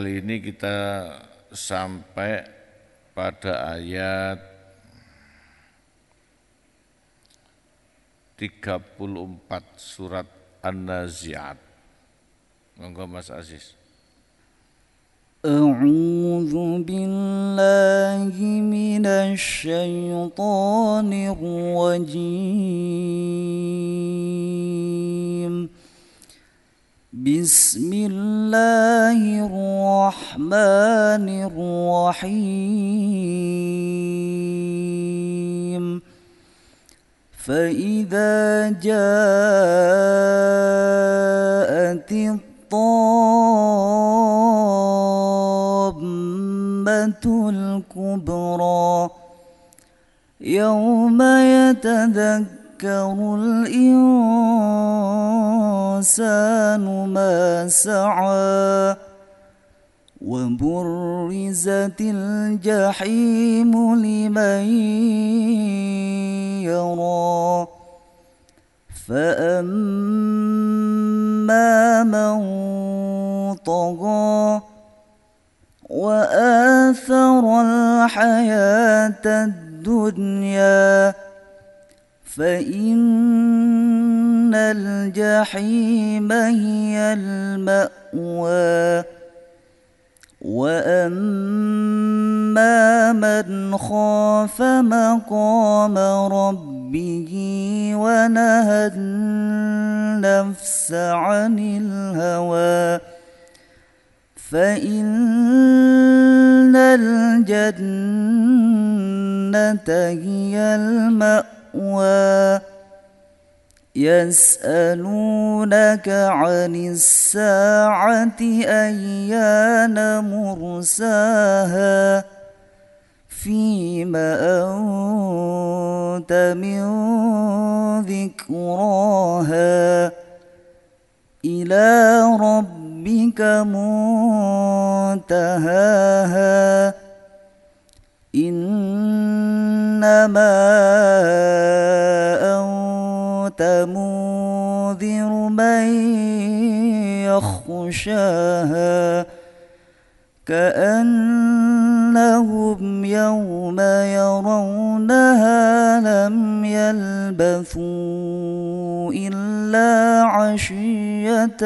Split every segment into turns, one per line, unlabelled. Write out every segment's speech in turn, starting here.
Kali ini kita sampai pada ayat 34 surat An-Nazi'at. Monggo Mas Aziz.
A'udzu billahi minasy syaithanir rajim. Bismillahirrahmanirrahim. فإذا جاءت الطامة الكبرى يوم يتذكر الإنسان ما سعى وبرزت الجحيم لمن يرى فأما من طغى وآثر الحياة الدنيا فإن الجحيم هي المأوى وأما من خاف مقام ربه ونهى النفس عن الهوى فإن الجنة هي المأوى يسألونك عن الساعة أيان مرساها فيما أنت من ذكراها إلى ربك منتهاها إنما أنت منذر من يخشاها كأنهم يوم يرونها لم يلبثوا إلا عشية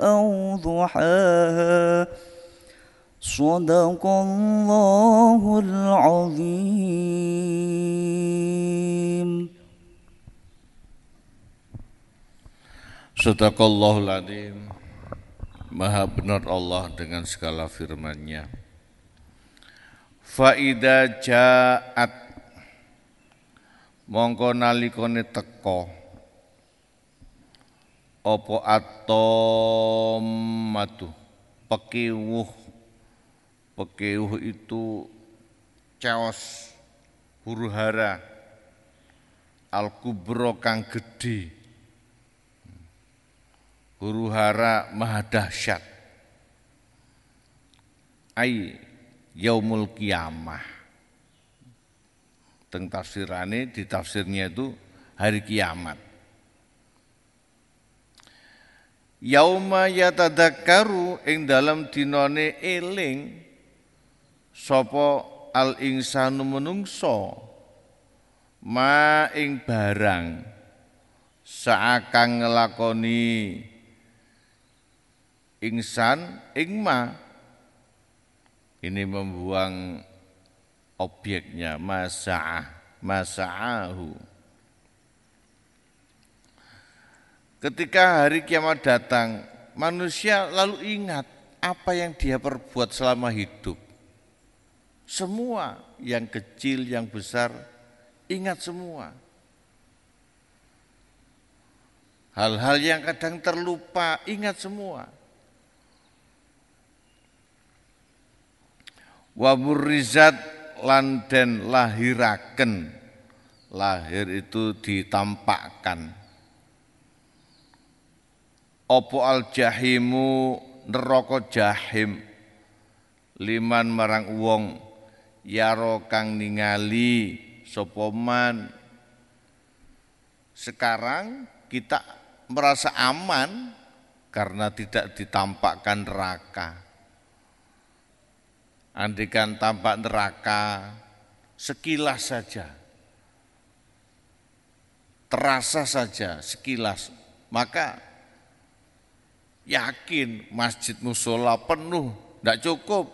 أو ضحاها صدق الله العظيم.
Sadaqallahul Adzim. Maha benar Allah dengan segala firman-Nya. Fa idza ja'at mongko nalikane teka apa atomatu pekiwuh itu chaos huru-hara al-kubra kang gedhe huru-hara maha dahsyat ai yaumul kiamah. Teng tafsirane di tafsirnya itu hari kiamat. Yauma yatadzakkaru ing dalam dinane eling sapa al insanu menungso ma ing barang saakang ngelakoni insan ing ma. Ini membuang objeknya masa'ahu. Ketika hari kiamat datang, manusia lalu ingat apa yang dia perbuat selama hidup. Semua yang kecil, yang besar, ingat semua. Hal-hal yang kadang terlupa, ingat semua. Wa burrizat lan den lahiraken. Lahir itu ditampakkan. Opo al jahimu neraka jahim liman marang wong yaro kang ningali sapa man. Sekarang kita merasa aman karena tidak ditampakkan neraka. Andaikan tampak neraka sekilas saja, terasa saja sekilas, maka yakin masjid musola penuh, tidak cukup.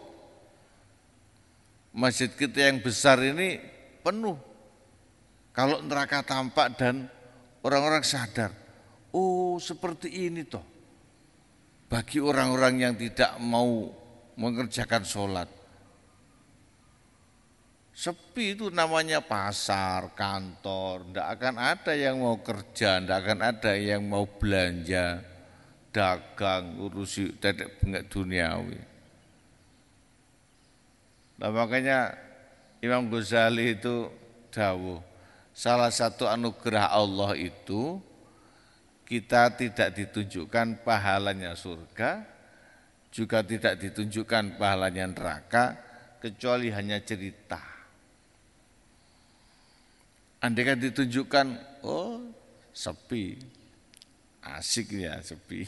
Masjid kita yang besar ini penuh. Kalau neraka tampak dan orang-orang sadar, oh seperti ini toh. Bagi orang-orang yang tidak mau mengerjakan sholat. Sepi itu namanya pasar, kantor, tidak akan ada yang mau kerja, tidak akan ada yang mau belanja, dagang, urusi dedek bengek duniawi. Nah, makanya Imam Ghazali itu dawuh, salah satu anugerah Allah itu kita tidak ditunjukkan pahalanya surga, juga tidak ditunjukkan pahalanya neraka, kecuali hanya cerita. Andaikan ditunjukkan, oh sepi, asik ya sepi,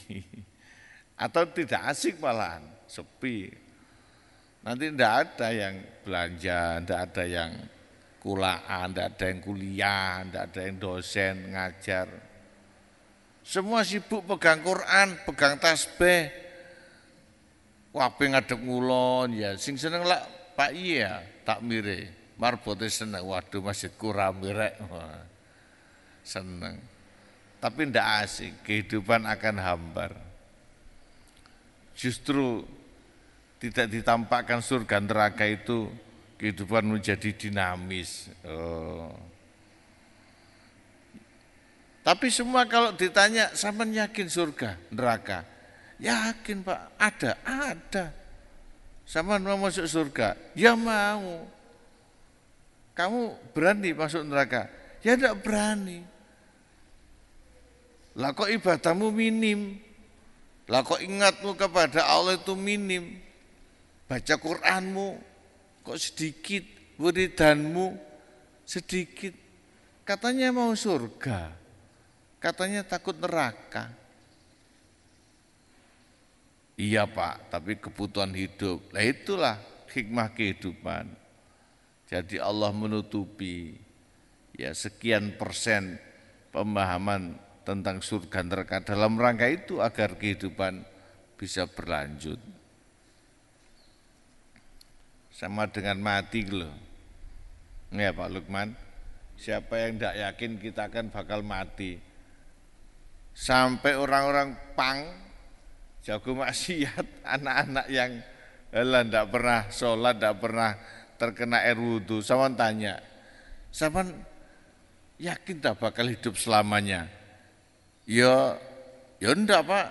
atau tidak asik malahan, sepi. Nanti tidak ada yang belanja, tidak ada yang kulaan, tidak ada yang kuliah, tidak ada yang dosen ngajar. Semua sibuk pegang Quran, pegang tasbih. Wape ngadeg ngulon ya, sing seneng lah Pak iya tak mire. Marbote seneng, waduh masjidku rame rek. Seneng. Tapi ndak asik, kehidupan akan hambar. Justru tidak ditampakkan surga neraka itu kehidupan menjadi dinamis. Tapi semua kalau ditanya, sampean yakin surga, neraka? Yakin Pak, ada. Sampean mau masuk surga? Ya mau. Kamu berani masuk neraka? Ya tidak berani. Lah kok ibadahmu minim? Lah kok ingatmu kepada Allah itu minim? Baca Qur'anmu kok sedikit, wiridanmu sedikit. Katanya mau surga, katanya takut neraka. Iya Pak, tapi kebutuhan hidup. Nah itulah hikmah kehidupan. Jadi Allah menutupi ya sekian persen pemahaman tentang surga neraka dalam rangka itu agar kehidupan bisa berlanjut. Sama dengan mati loh. Ya Pak Lukman, siapa yang tidak yakin kita akan bakal mati. Sampai orang-orang pang, jago maksiat, anak-anak yang tidak pernah sholat, tidak pernah terkena air wudhu. Sawan tanya, sawan yakin tak bakal hidup selamanya? Ya enggak Pak.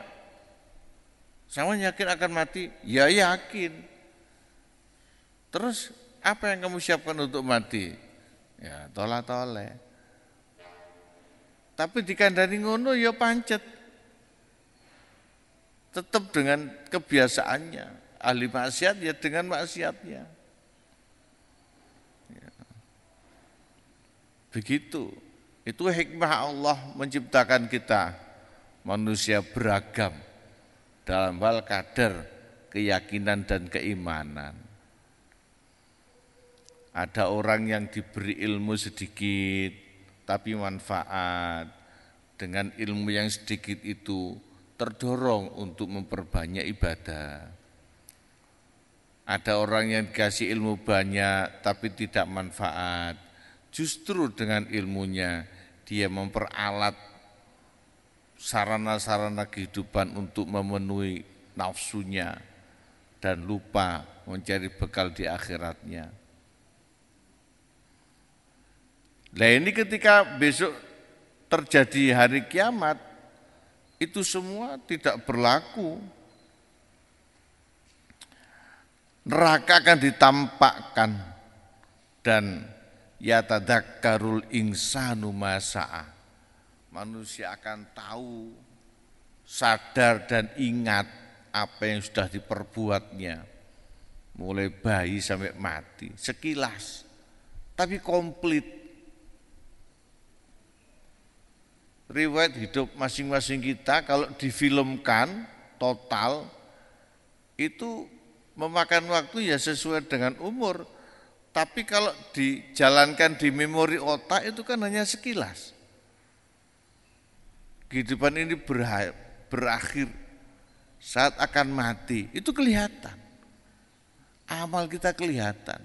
Sawan yakin akan mati? Ya yakin. Terus apa yang kamu siapkan untuk mati? Ya tolak-tolak. Tapi dikandani ngono ya pancet. Tetap dengan kebiasaannya. Ahli maksiat ya dengan maksiatnya. Ya. Begitu. Itu hikmah Allah menciptakan kita manusia beragam dalam hal kadar keyakinan dan keimanan. Ada orang yang diberi ilmu sedikit tapi manfaat. Dengan ilmu yang sedikit itu terdorong untuk memperbanyak ibadah. Ada orang yang dikasih ilmu banyak tapi tidak manfaat. Justru dengan ilmunya dia memperalat sarana-sarana kehidupan untuk memenuhi nafsunya dan lupa mencari bekal di akhiratnya. Nah ini ketika besok terjadi hari kiamat, itu semua tidak berlaku. Neraka akan ditampakkan dan yatadzakkarul insanu ma sa'a. Manusia akan tahu, sadar dan ingat apa yang sudah diperbuatnya. Mulai bayi sampai mati, sekilas, tapi komplit. Riwayat hidup masing-masing kita kalau difilmkan total itu memakan waktu ya sesuai dengan umur. Tapi kalau dijalankan di memori otak itu kan hanya sekilas. Kehidupan ini berakhir saat akan mati, itu kelihatan. Amal kita kelihatan.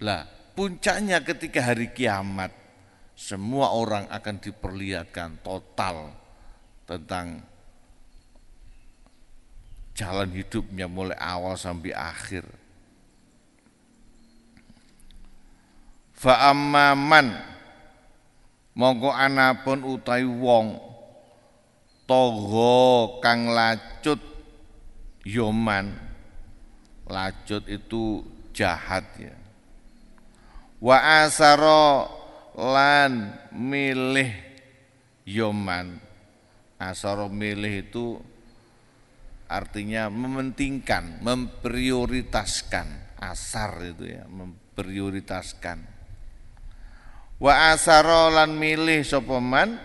Lah, puncaknya ketika hari kiamat, semua orang akan diperlihatkan total tentang jalan hidupnya mulai awal sampai akhir. Fa amman mongko anapun utawi wong togo kang lacut yoman. Lacut itu jahat ya. Wa asaro lan milih yoman. Asaro milih itu artinya mementingkan, memprioritaskan. Asar itu ya, memprioritaskan. Wa asaro lan milih sapa man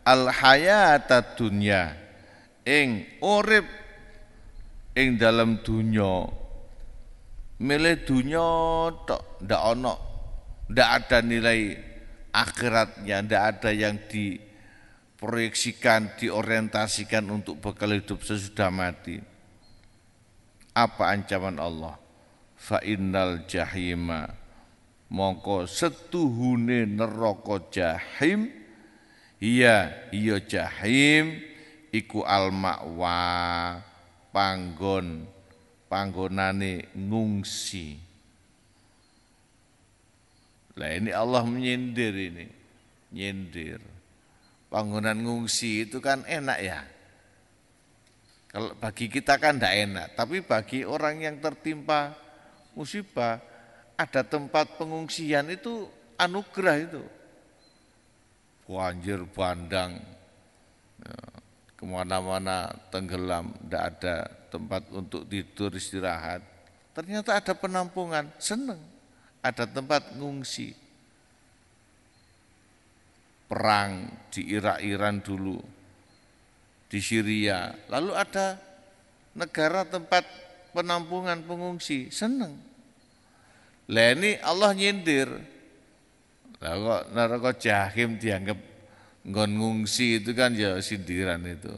al hayata dunya ing urip ing dalam dunya. Milih dunya tok, ndak ada nilai akhiratnya, ndak ada yang diproyeksikan, diorientasikan untuk bekal hidup sesudah mati. Apa ancaman Allah? Fa innal jahima mongko setuhune neraka jahim iya jahim iku al ma'wa panggonane ngungsi. Lah ini Allah menyindir ini, nyindir. Panggonan ngungsi itu kan enak ya. Kalau bagi kita kan tidak enak, tapi bagi orang yang tertimpa musibah, ada tempat pengungsian itu anugerah itu. Banjir bandang, ya, kemana-mana tenggelam, tidak ada tempat untuk tidur istirahat. Ternyata ada penampungan, senang. Ada tempat ngungsi. Perang di Irak-Iran dulu, di Syria, lalu ada negara tempat penampungan pengungsi, senang. Lah ini Allah nyindir. Lah kok neraka jahim dianggap nggon ngungsi itu kan ya sindiran itu.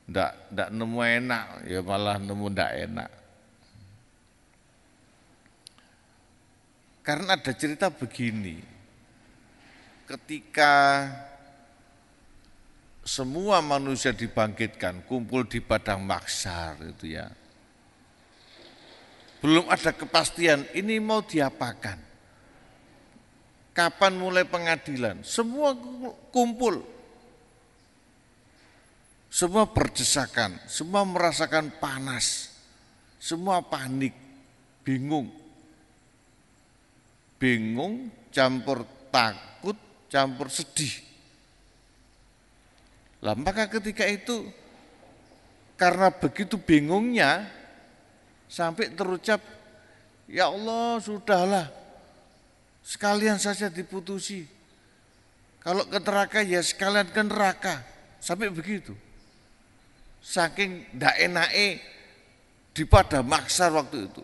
Ndak nemu enak, ya malah nemu ndak enak. Karena ada cerita begini, ketika semua manusia dibangkitkan, kumpul di padang mahsyar itu ya, belum ada kepastian ini mau diapakan, kapan mulai pengadilan, semua kumpul, semua berdesakan, semua merasakan panas, semua panik, bingung campur takut, campur sedih. Lah maka ketika itu karena begitu bingungnya sampai terucap, ya Allah sudahlah sekalian saja diputusi. Kalau ke neraka ya sekalian ke neraka. Sampai begitu. Saking ndak enake di padang mahsyar waktu itu.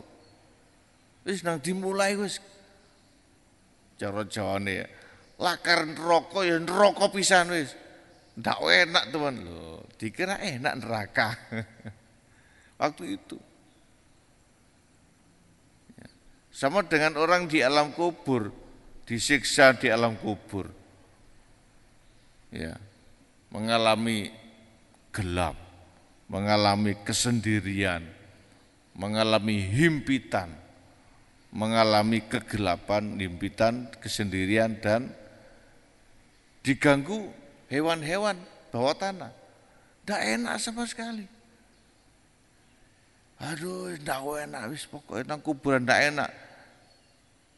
Wis nang dimulai wis. Cara Jawane lakar neraka ya neraka pisan wis. Ndak enak teman lho, dikira enak neraka. Waktu itu. Sama dengan orang di alam kubur, disiksa di alam kubur. Ya. Mengalami gelap, mengalami kesendirian, mengalami himpitan, mengalami kegelapan, himpitan, kesendirian, dan diganggu hewan-hewan bawah tanah. Tidak enak sama sekali. Aduh, tidak enak, wis pokoknya nang kuburan tidak enak.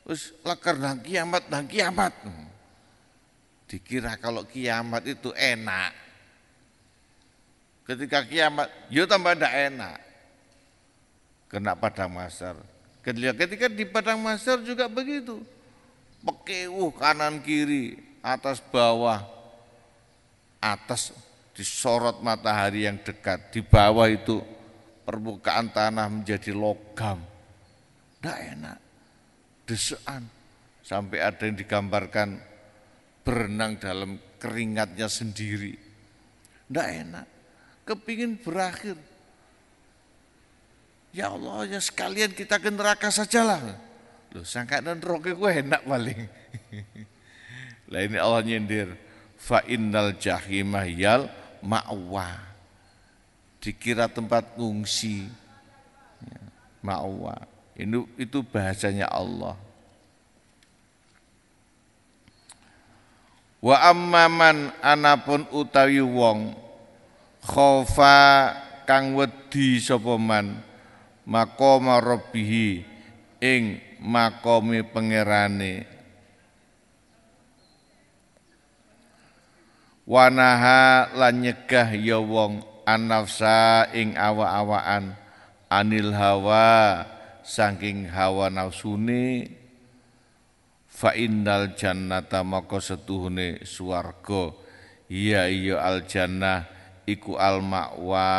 Wis lekar nang kiamat. Dikira kalau kiamat itu enak. Ketika kiamat, yo tambah tidak enak. Kena padang mahsyar. Ketika di padang mahsyar juga begitu. Pekewuh kanan kiri, atas bawah. Atas disorot matahari yang dekat, di bawah itu permukaan tanah menjadi logam. Tidak enak, desean. Sampai ada yang digambarkan berenang dalam keringatnya sendiri. Tidak enak, kepingin berakhir. Ya Allah, ya sekalian kita ke neraka sajalah. Loh, sangka neraka gue enak paling. Lah ini Allah nyindir, fa innal jahimah yal ma'wa. Dikira tempat ngungsi. Ya, ma'wa. Itu bahasanya Allah. Wa amman anapun utawi wong khofa kang wedi sapa man maqama rabbih ing makome pangerane wanaha lan nyegah ya wong anafsa ing awa-awaan anil hawa saking hawa nafsune fa innal jannata maka setuhune swarga iya al jannah iku al ma'wa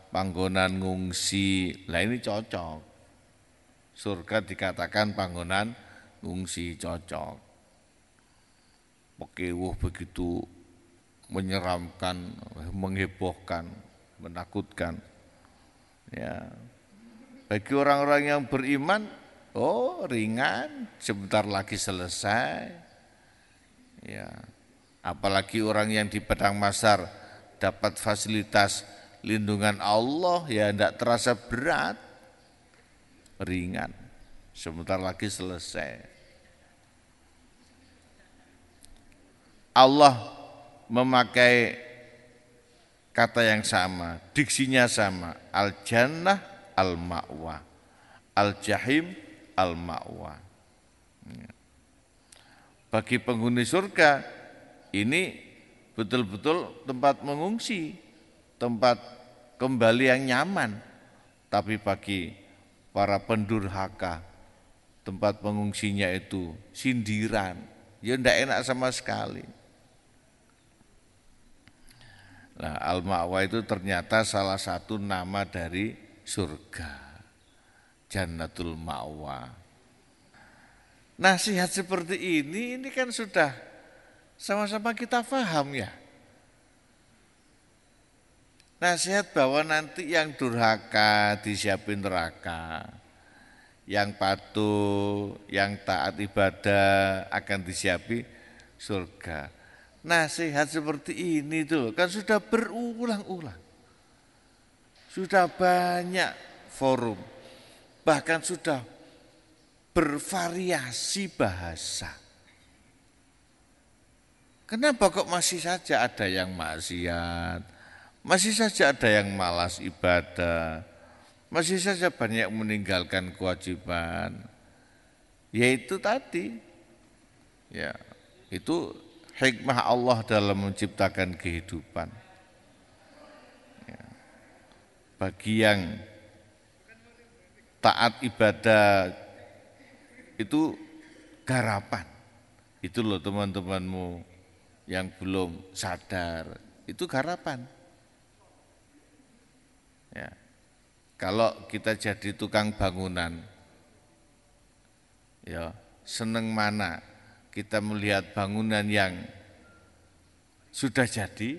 panggonan ngungsi. Lah ini cocok. Surga dikatakan panggonan ngungsi, cocok. Pekewuh begitu menyeramkan, menghebohkan, menakutkan. Ya. Bagi orang-orang yang beriman, oh ringan, sebentar lagi selesai. Ya, apalagi orang yang di padang mahsyar dapat fasilitas lindungan Allah, ya tidak terasa berat, ringan, sebentar lagi selesai. Allah memakai kata yang sama, diksinya sama, al-jannah al-ma'wa, al-jahim al-ma'wa. Bagi penghuni surga ini betul-betul tempat mengungsi, tempat kembali yang nyaman. Tapi bagi para pendurhaka, tempat pengungsinya itu sindiran, ya tidak enak sama sekali. Nah, al-ma'wa itu ternyata salah satu nama dari surga. Jannatul Ma'wa. Nasihat seperti ini kan sudah sama-sama kita paham ya. Nasihat bahwa nanti yang durhaka disiapin neraka, yang patuh, yang taat ibadah akan disiapi surga. Nasihat seperti ini tuh kan sudah berulang-ulang. Sudah banyak forum, bahkan sudah bervariasi bahasa. Kenapa kok masih saja ada yang maksiat, masih saja ada yang malas ibadah, masih saja banyak yang meninggalkan kewajiban? Yaitu tadi, ya itu hikmah Allah dalam menciptakan kehidupan. Ya. Bagi yang taat ibadah itu garapan. Itu loh teman-temanmu yang belum sadar, itu garapan. Ya. Kalau kita jadi tukang bangunan, ya seneng mana kita melihat bangunan yang sudah jadi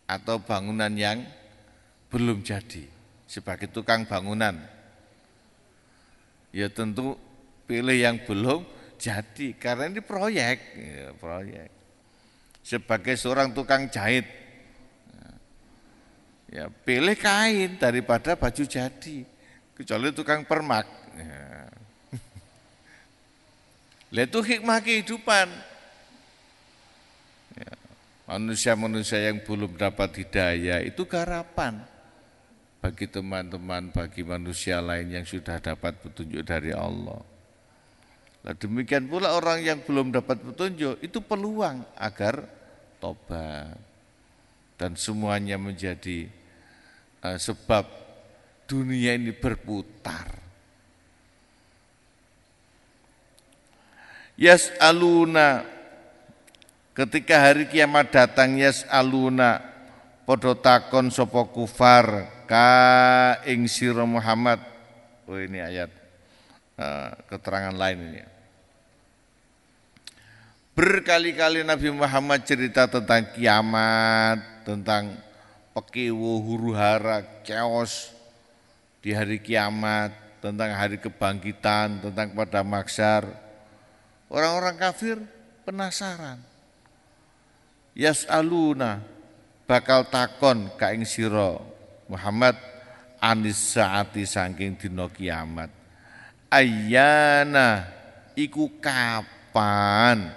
atau bangunan yang belum jadi. Sebagai tukang bangunan, ya tentu pilih yang belum jadi, karena ini proyek, ya, proyek. Sebagai seorang tukang jahit, ya pilih kain daripada baju jadi, kecuali tukang permak. Ya. Lah itu hikmah kehidupan. Ya. Manusia-manusia yang belum dapat hidayah itu garapan bagi teman-teman, bagi manusia lain yang sudah dapat petunjuk dari Allah. Nah, demikian pula orang yang belum dapat petunjuk itu peluang agar tobat, dan semuanya menjadi sebab dunia ini berputar. Yas'aluna, ketika hari kiamat datang, yas'aluna padha takon sapa kufar ka ing sira Muhammad. Oh ini ayat keterangan lain ini. Berkali-kali Nabi Muhammad cerita tentang kiamat, tentang pekiwo huru hara chaos di hari kiamat, tentang hari kebangkitan, tentang pada mahsyar. Orang-orang kafir penasaran. Yas'aluna bakal takon ka ing sira Muhammad anis saati saking dina kiamat. Ayyana iku kapan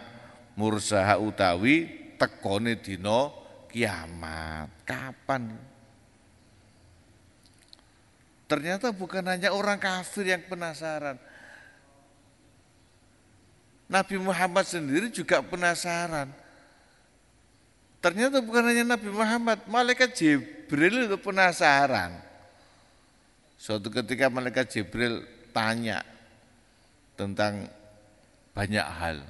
mursaha utawi tekone dina kiamat. Kapan? Ternyata bukan hanya orang kafir yang penasaran. Nabi Muhammad sendiri juga penasaran. Ternyata bukan hanya Nabi Muhammad, malaikat Jibril itu penasaran. Suatu ketika malaikat Jibril tanya tentang banyak hal.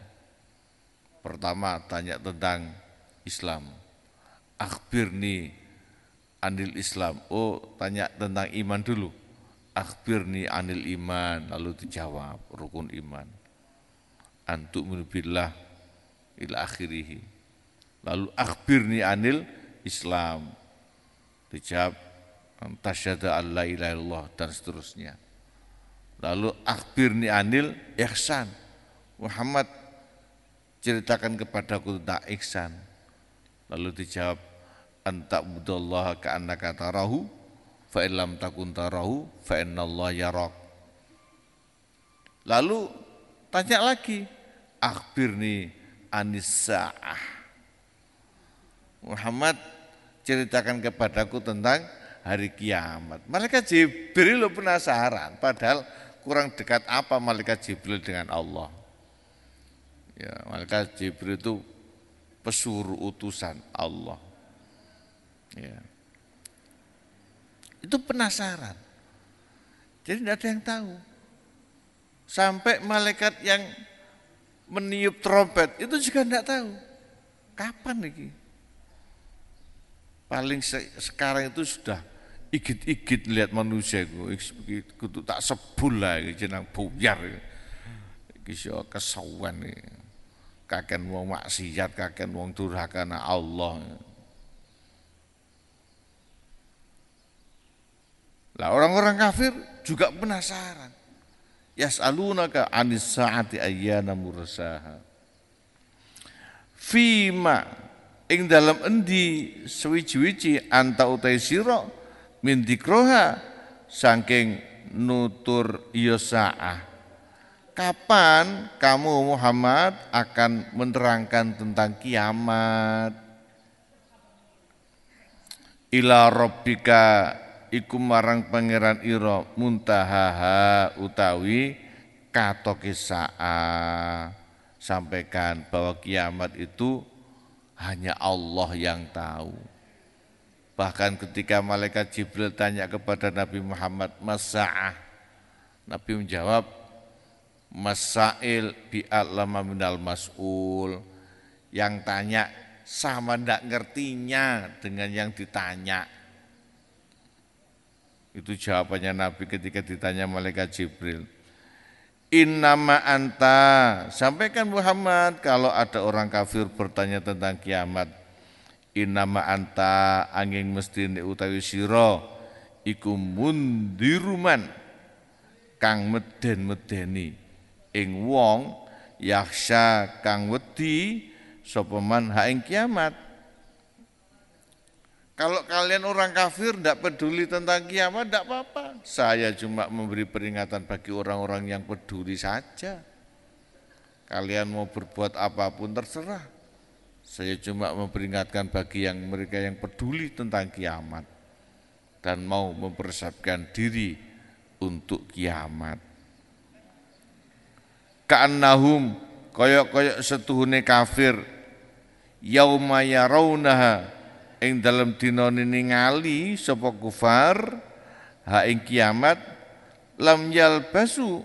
Pertama tanya tentang Islam. Akhbirni anil Islam. Oh, tanya tentang iman dulu. Akhbirni anil iman. Lalu dijawab rukun iman. Antu'minu billah ila akhirih. Lalu akhbirni anil Islam. Dijawab tasyhadu an la ilaha illallah dan seterusnya. Lalu akhbirni anil ihsan. Muhammad ceritakan kepadaku tentang ihsan. Lalu dijawab anta'budallaha ka'annaka tarahu fa in lam takun tarahu fa innallaha yarak. Lalu tanya lagi, akhbirni anis sa'ah. Muhammad ceritakan kepadaku tentang hari kiamat. Malaikat Jibril lo penasaran, padahal kurang dekat apa malaikat Jibril dengan Allah. Ya, malaikat Jibril itu pesuruh utusan Allah. Ya. Itu penasaran. Jadi tidak ada yang tahu. Sampai malaikat yang meniup trompet itu juga tidak tahu. Kapan lagi? Paling sekarang itu sudah igit-igit lihat manusia itu tak sebul lah jenang buyar iki kesawan kaken wong maksiat kaken wong durhaka na Allah. Lah orang-orang kafir juga penasaran. Yas'alunaka anis saati ayyana mursaha. Fima ing dalam endi suwi-wiji anta utai sira min dikroha saking nutur ya saah. Kapan kamu Muhammad akan menerangkan tentang kiamat? Ila rabbika iku marang pangeran ira muntahaha utawi katoke saah. Sampaikan bahwa kiamat itu hanya Allah yang tahu. Bahkan ketika malaikat Jibril tanya kepada Nabi Muhammad, Masa'ah, Nabi menjawab, Masail bi'alama minal mas'ul. Yang tanya sama ndak ngertinya dengan yang ditanya. Itu jawabannya Nabi ketika ditanya malaikat Jibril. Innama anta, sampaikan Muhammad kalau ada orang kafir bertanya tentang kiamat. Innama anta angin mesti utawi sira iku mundiruman kang meden-medeni ing wong yaksha kang wedi sapa man ha ing kiamat. Kalau kalian orang kafir tidak peduli tentang kiamat, tidak apa-apa. Saya cuma memberi peringatan bagi orang-orang yang peduli saja. Kalian mau berbuat apapun terserah. Saya cuma memperingatkan bagi mereka yang peduli tentang kiamat dan mau mempersiapkan diri untuk kiamat. Ka'annahum koyok-koyok setuhune kafir yauma yarawnaha ing dalam dina ningali sapa kufar ha ing kiamat lam yalbasu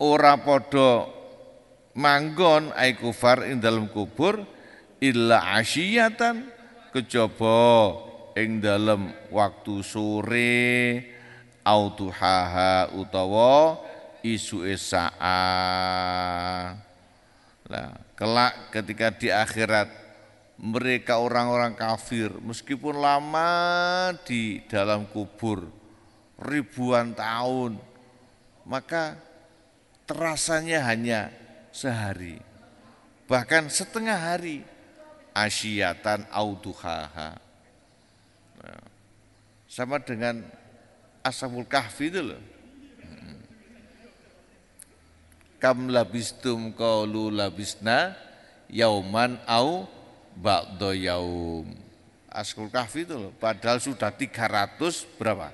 ora padha manggon ai kufar ing dalam kubur illa asyiyatan kejaba ing dalem waktu sore au duhaha utawa isuke saat. Nah, kelak ketika di akhirat mereka orang-orang kafir meskipun lama di dalam kubur ribuan tahun, maka terasanya hanya sehari, bahkan setengah hari, asyiyatan au duhaha. Nah, sama dengan Ashabul Kahfi itu loh. Kam labistum qalu labisna yauman au ba'da yaum. Ashabul Kahfi itu loh, padahal sudah 300 berapa?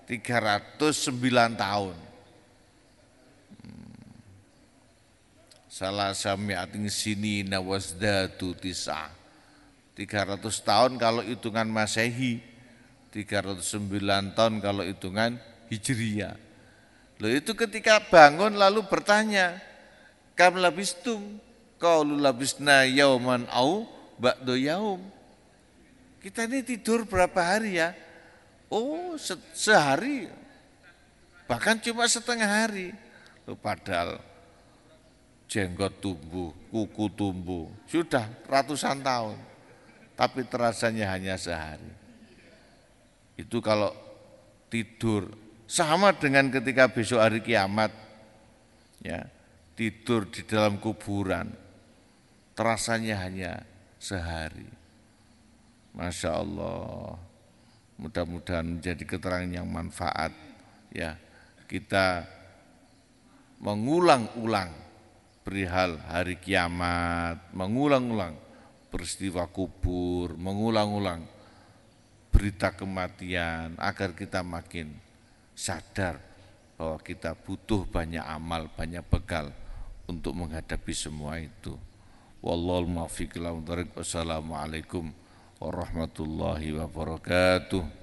309 tahun. Salah sami'atin sini nawasdatu tis'ah. 300 tahun kalau hitungan Masehi, 309 tahun kalau hitungan Hijriyah. Loh itu ketika bangun lalu bertanya, kam labistum qalu labisna yauman au ba'da yaum. Kita ini tidur berapa hari ya? Oh, sehari. Bahkan cuma setengah hari. Loh, padahal jenggot tumbuh, kuku tumbuh, sudah ratusan tahun, tapi terasanya hanya sehari. Itu kalau tidur, sama dengan ketika besok hari kiamat, ya tidur di dalam kuburan, terasanya hanya sehari. Masya Allah, mudah-mudahan menjadi keterangan yang manfaat. Ya, kita mengulang-ulang perihal hari kiamat, mengulang-ulang peristiwa kubur, mengulang-ulang berita kematian agar kita makin sadar bahwa kita butuh banyak amal, banyak bekal untuk menghadapi semua itu. Wallahul muwaffiq ila thoriq. Wassalamualaikum warahmatullahi wabarakatuh.